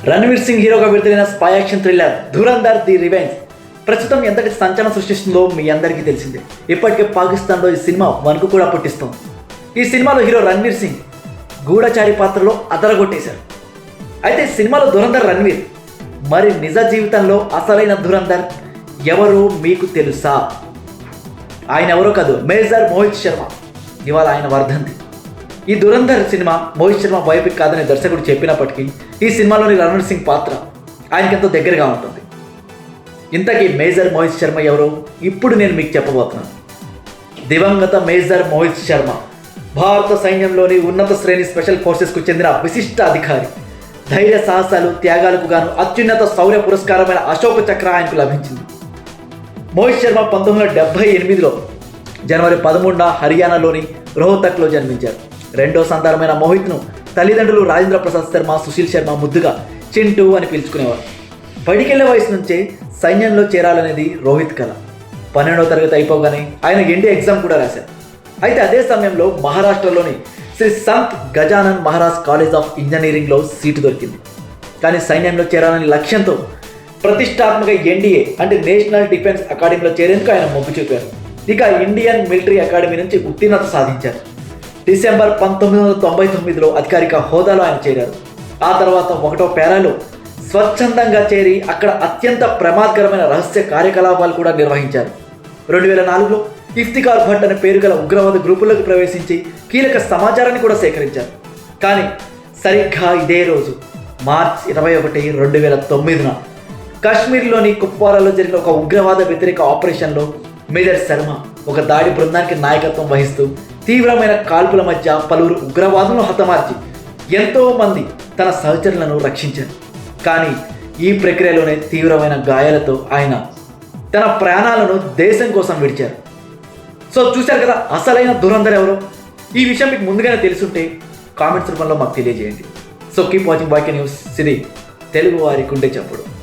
రణ్వీర్ సింగ్ హీరోగా విడుదలైన spy action thriller Dhurandhar the revenge ప్రస్తుతం ఎంతటి సంచలనం సృష్టిస్తుందో మీ అందరికీ తెలిసిందే. ఇప్పటికే పాకిస్తాన్లో ఈ సినిమా వణుకు కూడా పుట్టిస్తోంది. ఈ సినిమాలో హీరో రణ్వీర్ సింగ్ గూఢచారి పాత్రలో అదరగొట్టేశారు. అయితే సినిమాలో ధురంధర్ రణ్వీర్, మరి నిజ జీవితంలో అసలైన ధురంధర్ ఎవరో మీకు తెలుసా? ఆయన ఎవరో కాదు, మేజర్ మోహిత్ శర్మ. ఇవాళ ఆయన వర్ధంతి. ఈ ధురంధర్ సినిమా మోహిత్ శర్మ బయోపిక్ కాదని దర్శకుడు చెప్పినప్పటికీ ఈ సినిమాలోని రణ్వీర్ సింగ్ పాత్ర ఆయనకెంతో దగ్గరగా ఉంటుంది. ఇంతకీ మేజర్ మోహిత్ శర్మ ఎవరో ఇప్పుడు నేను మీకు చెప్పబోతున్నాను. దివంగత మేజర్ మోహిత్ శర్మ భారత సైన్యంలోని ఉన్నత శ్రేణి స్పెషల్ ఫోర్సెస్కు చెందిన విశిష్ట అధికారి. ధైర్య సాహసాలు, త్యాగాలకు గాను అత్యున్నత శౌర్య పురస్కారమైన అశోక చక్ర ఆయనకు లభించింది. మోహిత్ శర్మ 1978లో జనవరి 13న హర్యానాలోని రోహతక్లో జన్మించారు. రెండో సంతానమైన మోహిత్ను తల్లిదండ్రులు రాజేంద్ర ప్రసాద్ శర్మ, సుశీల్ శర్మ ముద్దుగా చింటూ అని పిలుచుకునేవారు. బడికెళ్లే వయసు నుంచే సైన్యంలో చేరాలనేది రోహిత్ కళ. 12వ తరగతి అయిపోగానే ఆయన ఎన్డీ ఎగ్జామ్ కూడా రాశారు. అయితే అదే సమయంలో మహారాష్ట్రలోని శ్రీ సంత్ గజానన్ మహారాజ్ కాలేజ్ ఆఫ్ ఇంజనీరింగ్లో సీటు దొరికింది. కానీ సైన్యంలో చేరాలని లక్ష్యంతో ప్రతిష్టాత్మక ఎన్డీఏ అంటే నేషనల్ డిఫెన్స్ అకాడమీలో చేరేందుకు ఆయన మొగ్గు చూపారు. ఇక ఇండియన్ మిలిటరీ అకాడమీ నుంచి ఉత్తీర్ణత సాధించారు. డిసెంబర్ 1999లో అధికారిక హోదాలో ఆయన చేరారు. ఆ తర్వాత 1వ పేరాలో స్వచ్ఛందంగా చేరి అక్కడ అత్యంత ప్రమాదకరమైన రహస్య కార్యకలాపాలు కూడా నిర్వహించారు. 2004లో ఇఫ్తికార్ భట్ అనే పేరు గల ఉగ్రవాద గ్రూపుల్లోకి ప్రవేశించి కీలక సమాచారాన్ని కూడా సేకరించారు. కానీ సరిగ్గా ఇదే రోజు మార్చ్ 21, 2009న కాశ్మీర్లోని కుప్వారాలో జరిగిన ఒక ఉగ్రవాద వ్యతిరేక ఆపరేషన్లో మేజర్ శర్మ ఒక దాడి బృందానికి నాయకత్వం వహిస్తూ తీవ్రమైన కాల్పుల మధ్య పలువురు ఉగ్రవాదులను హతమార్చి ఎంతో మంది తన సహచరులను రక్షించారు. కానీ ఈ ప్రక్రియలోనే తీవ్రమైన గాయాలతో ఆయన తన ప్రాణాలను దేశం కోసం విడిచారు. సో చూశారు కదా అసలైన ధురంధర్ ఎవరో. ఈ విషయం మీకు ముందుగానే తెలుసుంటే కామెంట్స్ రూపంలో మాకు తెలియజేయండి. So keep watching YK news. సిరి తెలుగు వారి కుంటే చప్పుడు.